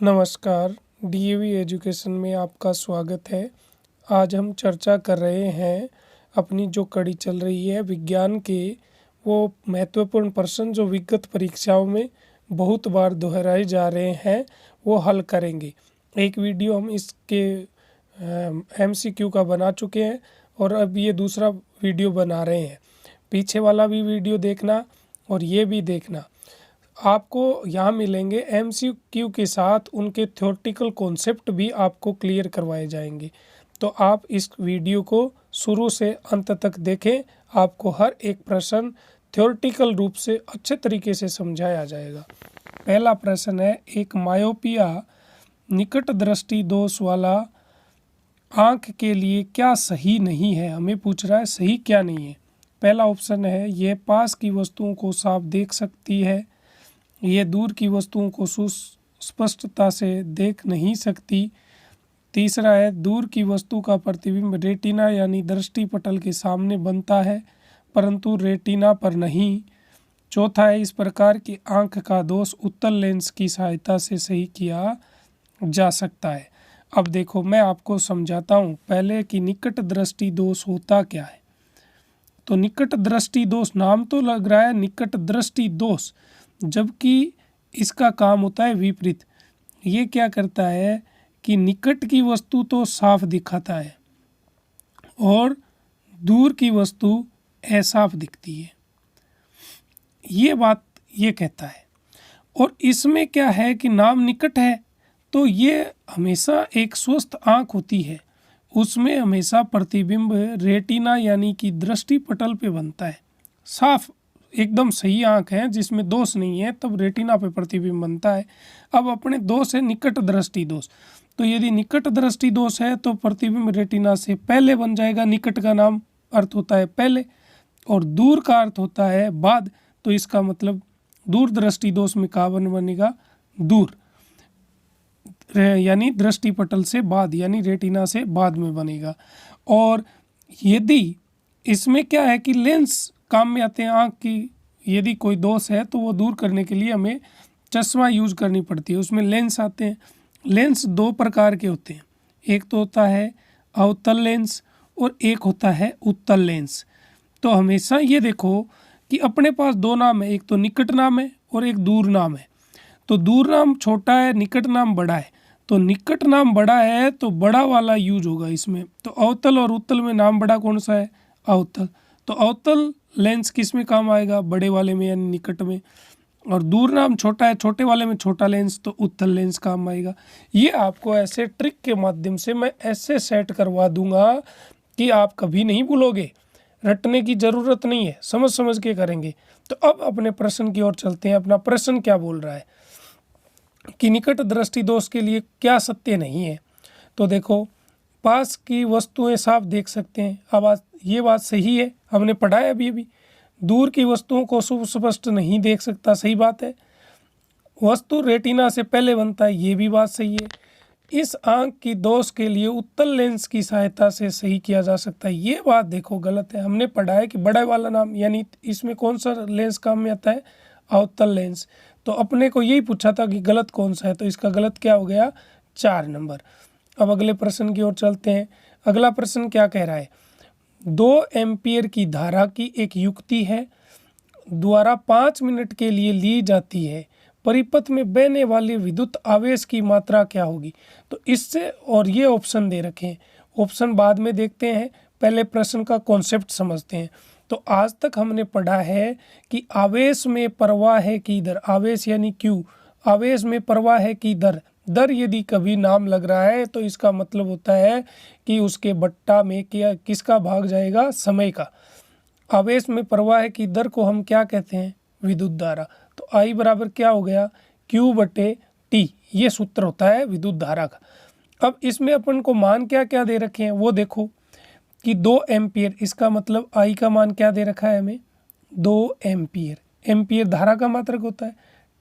नमस्कार, DAV education में आपका स्वागत है। आज हम चर्चा कर रहे हैं अपनी जो कड़ी चल रही है विज्ञान के वो महत्वपूर्ण प्रश्न जो विगत परीक्षाओं में बहुत बार दोहराए जा रहे हैं वो हल करेंगे। एक वीडियो हम इसके एमसीक्यू का बना चुके हैं और अब ये दूसरा वीडियो बना रहे हैं। पीछे वाला भी वीडियो देखना और ये भी देखना। आपको यहाँ मिलेंगे एमसीक्यू के साथ उनके थ्योरेटिकल कॉन्सेप्ट भी आपको क्लियर करवाए जाएंगे। तो आप इस वीडियो को शुरू से अंत तक देखें, आपको हर एक प्रश्न थ्योरेटिकल रूप से अच्छे तरीके से समझाया जाएगा। पहला प्रश्न है, एक मायोपिया निकट दृष्टि दोष वाला आँख के लिए क्या सही नहीं है। हमें पूछ रहा है सही क्या नहीं है। पहला ऑप्शन है, यह पास की वस्तुओं को साफ देख सकती है, ये दूर की वस्तुओं को सुस्पष्टता से देख नहीं सकती। तीसरा है, दूर की वस्तु का प्रतिबिंब रेटिना यानी दृष्टि पटल के सामने बनता है परंतु रेटिना पर नहीं। चौथा है, इस प्रकार की आंख का दोष उत्तल लेंस की सहायता से सही किया जा सकता है। अब देखो मैं आपको समझाता हूँ पहले कि निकट दृष्टि दोष होता क्या है। तो निकट दृष्टि दोष, नाम तो लग रहा है निकट दृष्टि दोष, जबकि इसका काम होता है विपरीत। ये क्या करता है कि निकट की वस्तु तो साफ दिखाता है और दूर की वस्तु असाफ दिखती है, ये बात ये कहता है। और इसमें क्या है कि नाम निकट है तो ये हमेशा एक स्वस्थ आँख होती है, उसमें हमेशा प्रतिबिंब रेटिना यानी कि दृष्टि पटल पे बनता है। साफ एकदम सही आँख है जिसमें दोष नहीं है तब रेटिना पे प्रतिबिंब बनता है। अब अपने दोष है निकट दृष्टि दोष, तो यदि निकट दृष्टि दोष है तो प्रतिबिंब रेटिना से पहले बन जाएगा। निकट का नाम अर्थ होता है पहले और दूर का अर्थ होता है बाद, तो इसका मतलब दूर दृष्टि दोष में क्या बनेगा, दूर यानी दृष्टि पटल से बाद यानी रेटिना से बाद में बनेगा। और यदि इसमें क्या है कि लेंस काम में आते हैं आँख की, यदि कोई दोष है तो वो दूर करने के लिए हमें चश्मा यूज करनी पड़ती है, उसमें लेंस आते हैं। लेंस दो प्रकार के होते हैं, एक तो होता है अवतल लेंस और एक होता है उत्तल लेंस। तो हमेशा ये देखो कि अपने पास दो नाम है, एक तो निकट नाम है और एक दूर नाम है। तो दूर नाम छोटा है, निकट नाम बड़ा है, तो निकट नाम बड़ा है तो बड़ा वाला यूज होगा इसमें। तो अवतल और उत्तल में नाम बड़ा कौन सा है, अवतल। तो अवतल लेंस किस में काम आएगा, बड़े वाले में यानी निकट में। और दूर नाम छोटा है, छोटे वाले में छोटा लेंस, तो उत्तल लेंस काम आएगा। ये आपको ऐसे ट्रिक के माध्यम से मैं ऐसे सेट करवा दूंगा कि आप कभी नहीं भूलोगे, रटने की ज़रूरत नहीं है, समझ समझ के करेंगे। तो अब अपने प्रश्न की ओर चलते हैं। अपना प्रश्न क्या बोल रहा है कि निकट दृष्टि दोष के लिए क्या सत्य नहीं है। तो देखो, पास की वस्तुएं साफ देख सकते हैं, अब ये बात सही है, हमने पढ़ा है अभी। दूर की वस्तुओं को सुस्पष्ट नहीं देख सकता, सही बात है। वस्तु रेटिना से पहले बनता है, ये भी बात सही है। इस आँख की दोष के लिए उत्तल लेंस की सहायता से सही किया जा सकता है, ये बात देखो गलत है। हमने पढ़ा है कि बड़ा वाला नाम यानी इसमें कौन सा लेंस काम में आता है, अवतल लेंस। तो अपने को यही पूछा था कि गलत कौन सा है, तो इसका गलत क्या हो गया, 4 नंबर। अब अगले प्रश्न की ओर चलते हैं। अगला प्रश्न क्या कह रहा है, 2 एम्पियर की धारा की एक युक्ति है द्वारा 5 मिनट के लिए ली जाती है, परिपथ में बहने वाले विद्युत आवेश की मात्रा क्या होगी। तो इससे, और ये ऑप्शन दे रखे हैं, ऑप्शन बाद में देखते हैं, पहले प्रश्न का कॉन्सेप्ट समझते हैं। तो आज तक हमने पढ़ा है कि आवेश में प्रवाह की दर, आवेश यानी क्यू, आवेश में प्रवाह की दर, दर यदि कभी नाम लग रहा है तो इसका मतलब होता है कि उसके बट्टा में क्या किसका भाग जाएगा, समय का। आवेश में प्रवाह की दर को हम क्या कहते हैं, विद्युत धारा। तो आई बराबर क्या हो गया, Q/T, ये सूत्र होता है विद्युत धारा का। अब इसमें अपन को मान क्या क्या दे रखे हैं वो देखो कि 2 एम्पियर, इसका मतलब आई का मान क्या दे रखा है हमें, 2 एम्पियर। एम्पियर धारा का मात्रक होता है।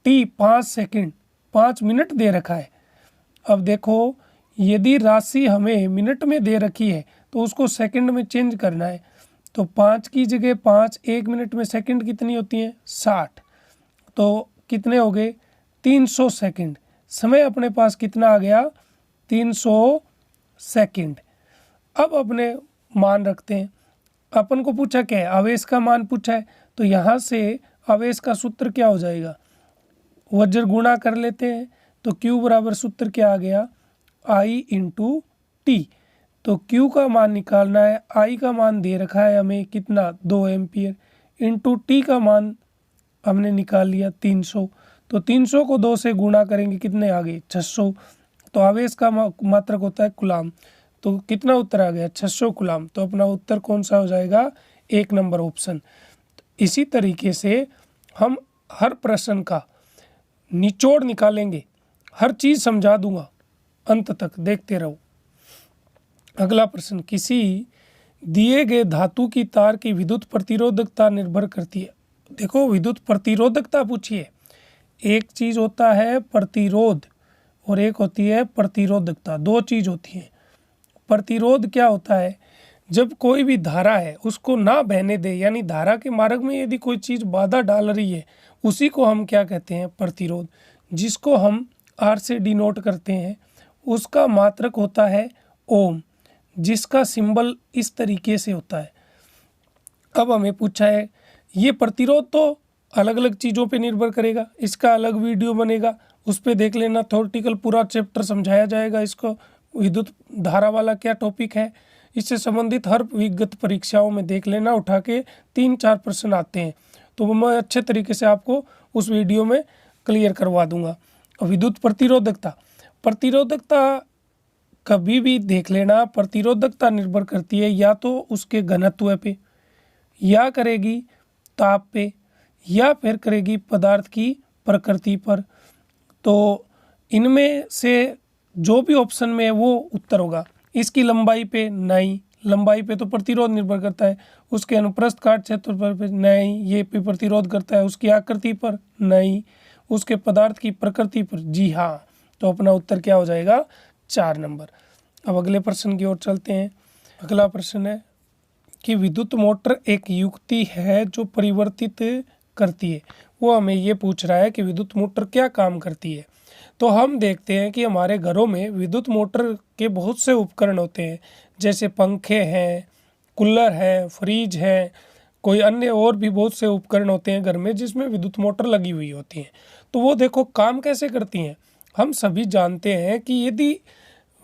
T 5 सेकंड, 5 मिनट दे रखा है। अब देखो, यदि राशि हमें मिनट में दे रखी है तो उसको सेकंड में चेंज करना है, तो 5 की जगह 5, 1 मिनट में सेकंड कितनी होती हैं, 60, तो कितने हो गए 300 सेकंड। समय अपने पास कितना आ गया, 300 सेकंड। अब अपने मान रखते हैं, अपन को पूछा क्या है, आवेश का मान पूछा है, तो यहाँ से आवेश का सूत्र क्या हो जाएगा, वज्र गुणा कर लेते हैं, तो Q बराबर सूत्र क्या आ गया, I इंटू टी। तो Q का मान निकालना है, I का मान दे रखा है हमें कितना, 2 एम्पियर, इंटू टी का मान हमने निकाल लिया 300। तो 300 को 2 से गुणा करेंगे, कितने आ गए, 600। तो आवेश का मात्रक होता है कूलाम, तो कितना उत्तर आ गया, 600 कूलाम। तो अपना उत्तर कौन सा हो जाएगा, 1 नंबर ऑप्शन। इसी तरीके से हम हर प्रश्न का निचोड़ निकालेंगे, हर चीज़ समझा दूंगा, अंत तक देखते रहो। अगला प्रश्न, किसी दिए गए धातु की तार की विद्युत प्रतिरोधकता निर्भर करती है। देखो, विद्युत प्रतिरोधकता पूछी है। एक चीज़ होता है प्रतिरोध और एक होती है प्रतिरोधकता, दो चीज़ होती है। प्रतिरोध क्या होता है, जब कोई भी धारा है उसको ना बहने दे, यानी धारा के मार्ग में यदि कोई चीज़ बाधा डाल रही है, उसी को हम क्या कहते हैं, प्रतिरोध, जिसको हम R से डिनोट करते हैं। उसका मात्रक होता है ओम, जिसका सिंबल इस तरीके से होता है। अब हमें पूछा है, ये प्रतिरोध तो अलग अलग चीज़ों पे निर्भर करेगा, इसका अलग वीडियो बनेगा, उस पर देख लेना, थ्योरेटिकल पूरा चैप्टर समझाया जाएगा इसको, विद्युत धारा वाला क्या टॉपिक है, इससे संबंधित हर विगत परीक्षाओं में देख लेना, उठा के 3-4 प्रश्न आते हैं, तो मैं अच्छे तरीके से आपको उस वीडियो में क्लियर करवा दूंगा। विद्युत प्रतिरोधकता, प्रतिरोधकता कभी भी देख लेना, प्रतिरोधकता निर्भर करती है या तो उसके घनत्व पे, या करेगी ताप पे, या फिर करेगी पदार्थ की प्रकृति पर। तो इनमें से जो भी ऑप्शन में है वो उत्तर होगा। इसकी लंबाई पे नहीं, लंबाई पे तो प्रतिरोध निर्भर करता है, उसके अनुप्रस्थ काट क्षेत्र पर नहीं, ये पे प्रतिरोध करता है, उसकी आकृति पर नहीं, उसके पदार्थ की प्रकृति पर जी हाँ। तो अपना उत्तर क्या हो जाएगा, 4 नंबर। अब अगले प्रश्न की ओर चलते हैं। अगला प्रश्न है कि विद्युत मोटर एक युक्ति है जो परिवर्तित करती है। वो हमें ये पूछ रहा है कि विद्युत मोटर क्या काम करती है। तो हम देखते हैं कि हमारे घरों में विद्युत मोटर के बहुत से उपकरण होते हैं, जैसे पंखे हैं, कूलर है, फ्रिज है, कोई अन्य और भी बहुत से उपकरण होते हैं घर में जिसमें विद्युत मोटर लगी हुई होती हैं। तो वो देखो काम कैसे करती हैं। हम सभी जानते हैं कि यदि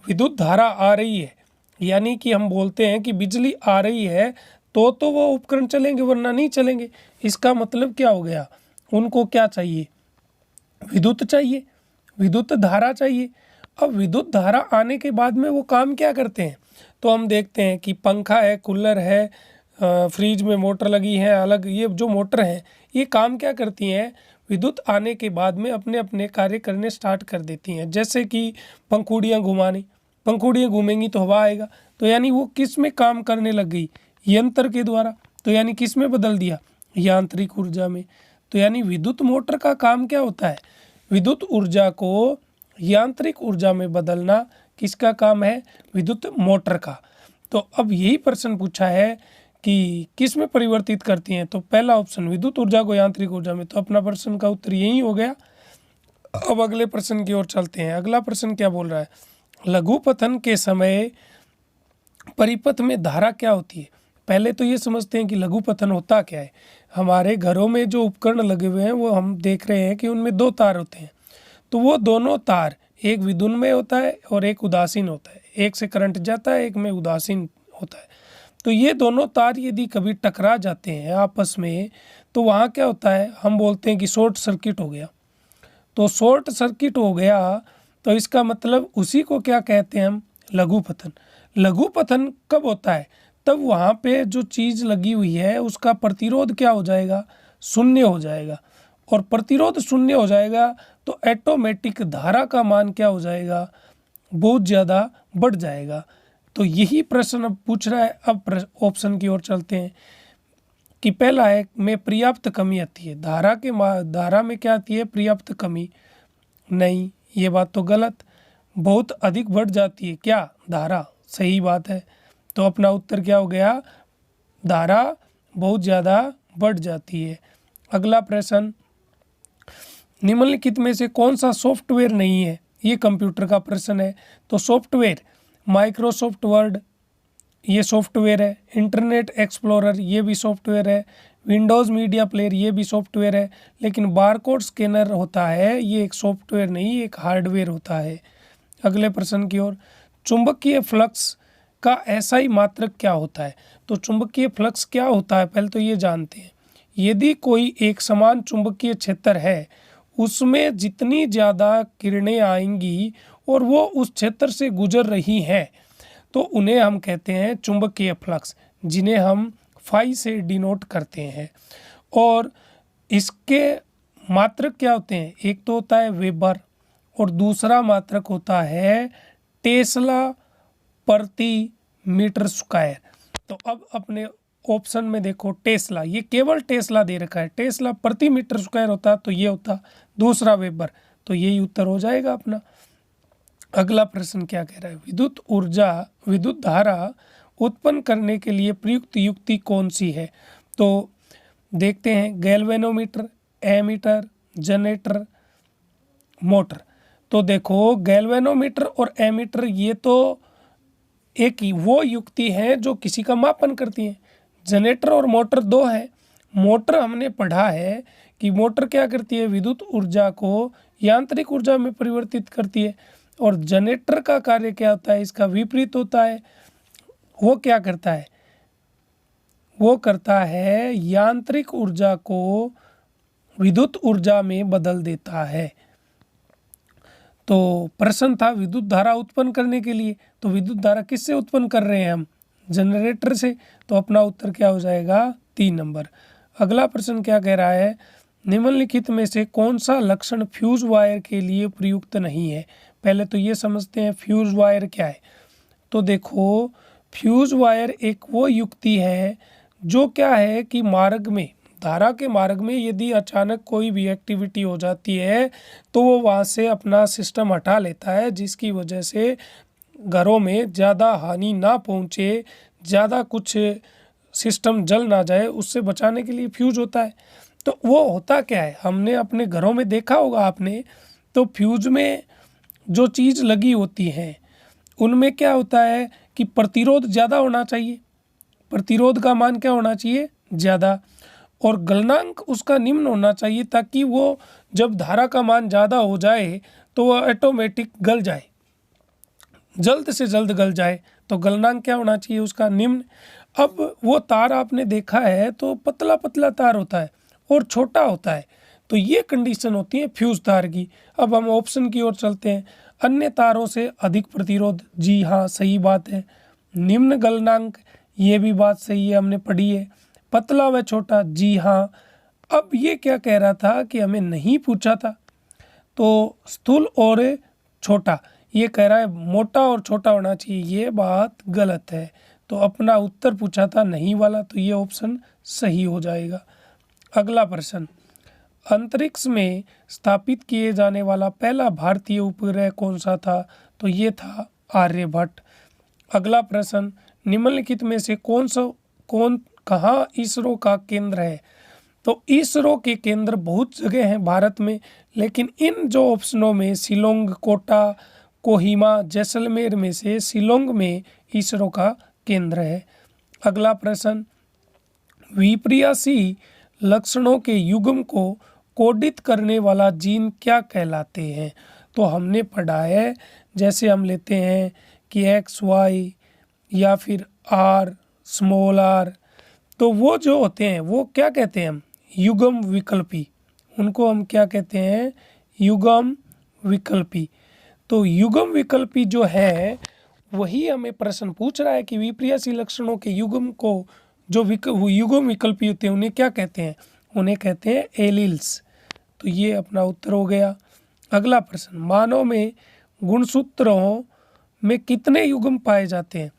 विद्युत धारा आ रही है, यानी कि हम बोलते हैं कि बिजली आ रही है, तो वो उपकरण चलेंगे, वरना नहीं चलेंगे। इसका मतलब क्या हो गया, उनको क्या चाहिए, विद्युत चाहिए, विद्युत धारा चाहिए। अब विद्युत धारा आने के बाद में वो काम क्या करते हैं, तो हम देखते हैं कि पंखा है, कूलर है, फ्रिज में मोटर लगी है अलग, ये जो मोटर है ये काम क्या करती हैं, विद्युत आने के बाद में अपने अपने कार्य करने स्टार्ट कर देती हैं। जैसे कि पंखुड़ियाँ घुमानी, पंखुड़ियाँ घूमेंगी तो हवा आएगा, तो यानी वो किस में काम करने लग गई, यंत्र के द्वारा। तो यानी किस में बदल दिया, यांत्रिक ऊर्जा में। तो यानी विद्युत मोटर का काम क्या होता है, विद्युत ऊर्जा को यांत्रिक ऊर्जा में बदलना किसका काम है, विद्युत मोटर का। तो अब यही प्रश्न पूछा है कि किस में परिवर्तित करती हैं, तो पहला ऑप्शन विद्युत ऊर्जा को यांत्रिक ऊर्जा में। तो अपना प्रश्न का उत्तर यही हो गया। अब अगले प्रश्न की ओर चलते हैं। अगला प्रश्न क्या बोल रहा है, लघुपथन के समय परिपथ में धारा क्या होती है। पहले तो ये समझते हैं कि लघुपथन होता क्या है। हमारे घरों में जो उपकरण लगे हुए हैं वो हम देख रहे हैं कि उनमें 2 तार होते हैं, तो वो दोनों तार, एक विद्युन्मय होता है और एक उदासीन होता है, एक से करंट जाता है, एक में उदासीन होता है। तो ये दोनों तार यदि कभी टकरा जाते हैं आपस में, तो वहाँ क्या होता है, हम बोलते हैं कि शॉर्ट सर्किट हो गया। तो शॉर्ट सर्किट हो गया, तो इसका मतलब उसी को क्या कहते हैं हम, लघुपथन। लघुपथन कब होता है, तब वहाँ पे जो चीज़ लगी हुई है उसका प्रतिरोध क्या हो जाएगा, शून्य हो जाएगा। और प्रतिरोध शून्य हो जाएगा तो ऑटोमेटिक धारा का मान क्या हो जाएगा, बहुत ज़्यादा बढ़ जाएगा। तो यही प्रश्न अब पूछ रहा है। अब ऑप्शन की ओर चलते हैं कि पहला है में पर्याप्त कमी आती है, धारा में क्या आती है, पर्याप्त कमी नहीं, ये बात तो गलत। बहुत अधिक बढ़ जाती है क्या, धारा, सही बात है। तो अपना उत्तर क्या हो गया, धारा बहुत ज़्यादा बढ़ जाती है। अगला प्रश्न, निम्नलिखित में से कौन सा सॉफ्टवेयर नहीं है? ये कंप्यूटर का प्रश्न है। तो सॉफ्टवेयर माइक्रोसॉफ्ट वर्ड ये सॉफ्टवेयर है, इंटरनेट एक्सप्लोरर ये भी सॉफ्टवेयर है, विंडोज़ मीडिया प्लेयर ये भी सॉफ्टवेयर है, लेकिन बारकोड स्कैनर होता है ये एक सॉफ्टवेयर नहीं, एक हार्डवेयर होता है। अगले प्रश्न की ओर, चुंबकीय फ्लक्स का एसआई मात्रक क्या होता है? तो चुंबकीय फ्लक्स क्या होता है पहले तो ये जानते हैं। यदि कोई एक समान चुंबकीय क्षेत्र है, उसमें जितनी ज़्यादा किरणें आएंगी और वो उस क्षेत्र से गुजर रही हैं, तो उन्हें हम कहते हैं चुंबकीय फ्लक्स, जिन्हें हम फाई से डिनोट करते हैं। और इसके मात्रक क्या होते हैं? एक तो होता है वेबर और दूसरा मात्रक होता है टेस्ला प्रति मीटर स्क्वायर। तो अब अपने ऑप्शन में देखो, टेस्ला, ये केवल टेस्ला दे रखा है, टेस्ला प्रति मीटर स्क्वायर होता तो ये होता, दूसरा वेबर, तो यही उत्तर हो जाएगा अपना। अगला प्रश्न क्या कह रहा है? विद्युत धारा उत्पन्न करने के लिए प्रयुक्त युक्ति कौन सी है? तो देखते हैं, गैल्वेनोमीटर, एमीटर, जनरेटर, मोटर। तो देखो, गैल्वेनोमीटर और एमीटर ये तो एक वो युक्ति है जो किसी का मापन करती है। जनरेटर और मोटर दो है। मोटर हमने पढ़ा है कि मोटर क्या करती है? विद्युत ऊर्जा को यांत्रिक ऊर्जा में परिवर्तित करती है। और जनरेटर का कार्य क्या होता है? इसका विपरीत होता है। वो क्या करता है? वो करता है यांत्रिक ऊर्जा को विद्युत ऊर्जा में बदल देता है। तो प्रश्न था विद्युत धारा उत्पन्न करने के लिए, तो विद्युत धारा किससे उत्पन्न कर रहे हैं हम? जनरेटर से। तो अपना उत्तर क्या हो जाएगा? 3 नंबर। अगला प्रश्न क्या कह रहा है? निम्नलिखित में से कौन सा लक्षण फ्यूज वायर के लिए प्रयुक्त नहीं है? पहले तो ये समझते हैं फ्यूज वायर क्या है। तो देखो, फ्यूज वायर एक वो युक्ति है जो क्या है कि मार्ग में, धारा के मार्ग में यदि अचानक कोई भी एक्टिविटी हो जाती है तो वो वहाँ से अपना सिस्टम हटा लेता है, जिसकी वजह से घरों में ज़्यादा हानि ना पहुँचे, ज़्यादा कुछ सिस्टम जल ना जाए, उससे बचाने के लिए फ्यूज होता है। तो वो होता क्या है? हमने अपने घरों में देखा होगा आपने, तो फ्यूज में जो चीज़ लगी होती है उनमें क्या होता है कि प्रतिरोध ज़्यादा होना चाहिए, प्रतिरोध का मान क्या होना चाहिए? ज़्यादा, और गलनांक उसका निम्न होना चाहिए, ताकि वो जब धारा का मान ज़्यादा हो जाए तो वो ऑटोमेटिक गल जाए, जल्द से जल्द गल जाए। तो गलनांक क्या होना चाहिए? उसका निम्न। अब वो तार आपने देखा है तो पतला पतला तार होता है और छोटा होता है, तो ये कंडीशन होती है फ्यूज तार की। अब हम ऑप्शन की ओर चलते हैं। अन्य तारों से अधिक प्रतिरोध, जी हाँ सही बात है। निम्न गलनांक, ये भी बात सही है, हमने पढ़ी है। पतला व छोटा, जी हाँ। अब ये क्या कह रहा था कि हमें नहीं पूछा था, तो स्थूल और छोटा, ये कह रहा है मोटा और छोटा होना चाहिए, ये बात गलत है। तो अपना उत्तर पूछा था नहीं वाला, तो ये ऑप्शन सही हो जाएगा। अगला प्रश्न, अंतरिक्ष में स्थापित किए जाने वाला पहला भारतीय उपग्रह कौन सा था? तो ये था आर्यभट्ट। अगला प्रश्न, निम्नलिखित में से कहाँ इसरो का केंद्र है? तो इसरो के केंद्र बहुत जगह हैं भारत में, लेकिन इन जो ऑप्शनों में शिलोंग, कोटा, कोहिमा, जैसलमेर में से शिलोंग में इसरो का केंद्र है। अगला प्रश्न, विपर्यासी लक्षणों के युग्म को कोडित करने वाला जीन क्या कहलाते हैं? तो हमने पढ़ा है, जैसे हम लेते हैं कि XY या फिर R, स्मॉल r, तो वो जो होते हैं वो क्या कहते हैं हम? युग्म विकल्पी। उनको हम क्या कहते हैं? युग्म विकल्पी। तो युग्म विकल्पी जो है वही हमें प्रश्न पूछ रहा है कि विपर्यासी लक्षणों के युग्म को जो युग्म विकल्पी होते हैं उन्हें क्या कहते हैं? उन्हें कहते हैं एलील्स। तो ये अपना उत्तर हो गया। अगला प्रश्न, मानव में गुणसूत्रों में कितने युग्म पाए जाते हैं?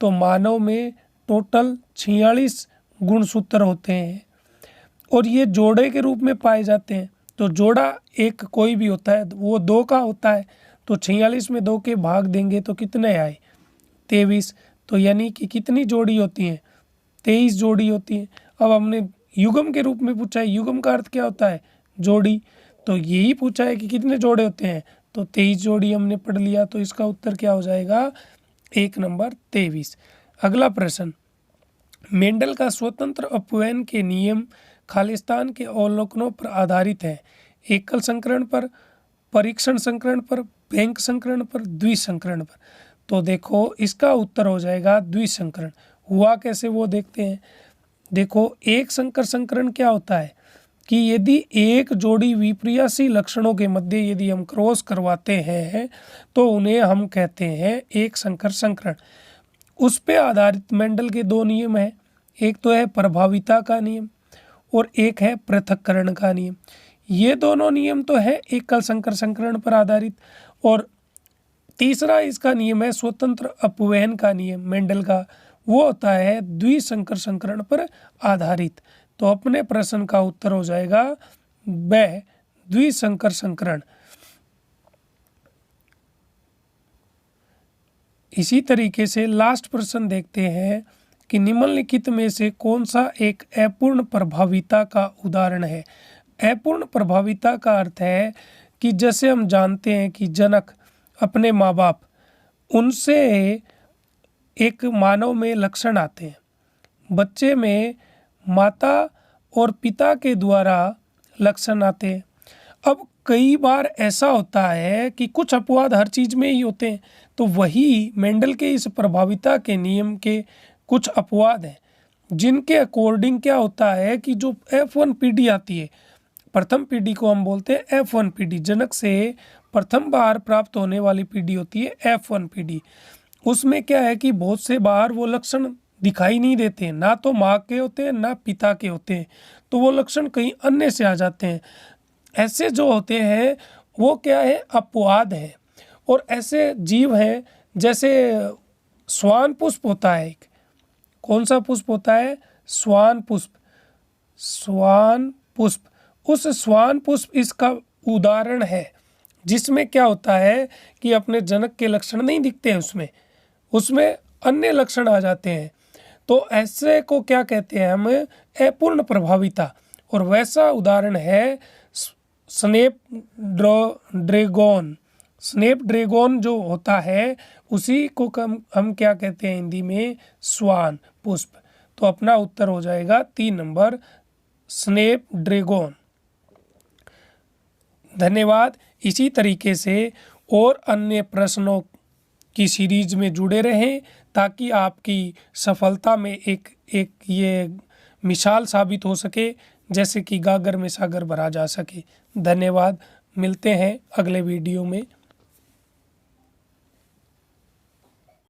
तो मानव में टोटल 46 गुणसूत्र होते हैं और ये जोड़े के रूप में पाए जाते हैं। तो जोड़ा एक कोई भी होता है वो 2 का होता है, तो 46 में 2 के भाग देंगे तो कितने आए? 23। तो यानी कि कितनी जोड़ी होती हैं? 23 जोड़ी होती हैं। अब हमने युग्म के रूप में पूछा है, युग्म का अर्थ क्या होता है? जोड़ी। तो यही पूछा है कि कितने जोड़े होते हैं, तो 23 जोड़ी हमने पढ़ लिया। तो इसका उत्तर क्या हो जाएगा, 1 नंबर 23। अगला प्रश्न, मेंडल का स्वतंत्र अपव्ययन के नियम खालिस्तान के अवलोकनों पर आधारित है। एकल संकरण पर, परीक्षण संकरण पर, बैंक संकरण पर, द्विसंकरण पर। तो देखो इसका उत्तर हो जाएगा द्विसंकरण। हुआ कैसे वो देखते हैं। देखो एक संकर संकरण क्या होता है कि यदि एक जोड़ी विपर्यासी लक्षणों के मध्य यदि हम क्रॉस करवाते हैं तो उन्हें हम कहते हैं एक संकर संकरण। उस पे आधारित मेंडल के 2 नियम हैं, एक तो है प्रभाविता का नियम और एक है पृथक्करण का नियम। ये दोनों नियम तो है एकल संकर संकरण पर आधारित, और तीसरा इसका नियम है स्वतंत्र अपव्ययन का नियम मेंडल का, वो होता है द्विसंकर संकरण पर आधारित। तो अपने प्रश्न का उत्तर हो जाएगा ब, द्विसंकर संकरण। इसी तरीके से लास्ट प्रश्न देखते हैं कि निम्नलिखित में से कौन सा एक अपूर्ण प्रभाविता का उदाहरण है। अपूर्ण प्रभाविता का अर्थ है कि जैसे हम जानते हैं कि जनक अपने माँ बाप, उनसे एक मानव में लक्षण आते हैं, बच्चे में माता और पिता के द्वारा लक्षण आते हैं। अब कई बार ऐसा होता है कि कुछ अपवाद हर चीज़ में ही होते हैं, तो वही मेंडल के इस प्रभाविता के नियम के कुछ अपवाद हैं जिनके अकॉर्डिंग क्या होता है कि जो F1 पीढ़ी आती है, प्रथम पीढ़ी को हम बोलते हैं F1 पीढ़ी, जनक से प्रथम बार प्राप्त होने वाली पीढ़ी होती है F1 पीढ़ी। उसमें क्या है कि बहुत से बार वो लक्षण दिखाई नहीं देते हैं, ना तो माँ के होते हैं ना पिता के होते हैं, तो वो लक्षण कहीं अन्य से आ जाते हैं। ऐसे जो होते हैं वो क्या है, अपवाद है। और ऐसे जीव हैं जैसे श्वान पुष्प होता है एक, कौन सा पुष्प होता है, श्वान पुष्प। श्वान पुष्प, उस श्वान पुष्प इसका उदाहरण है जिसमें क्या होता है कि अपने जनक के लक्षण नहीं दिखते हैं, उसमें अन्य लक्षण आ जाते हैं। तो ऐसे को क्या कहते हैं हम, अपूर्ण प्रभाविता। और वैसा उदाहरण है स्नेप ड्रैगन। स्नेप ड्रैगन जो होता है उसी को हम क्या कहते हैं हिंदी में, श्वान पुष्प। तो अपना उत्तर हो जाएगा 3 नंबर, स्नेप ड्रैगन। धन्यवाद। इसी तरीके से और अन्य प्रश्नों की सीरीज में जुड़े रहें ताकि आपकी सफलता में एक ये मिसाल साबित हो सके, जैसे कि गागर में सागर भरा जा सके। धन्यवाद। मिलते हैं अगले वीडियो में।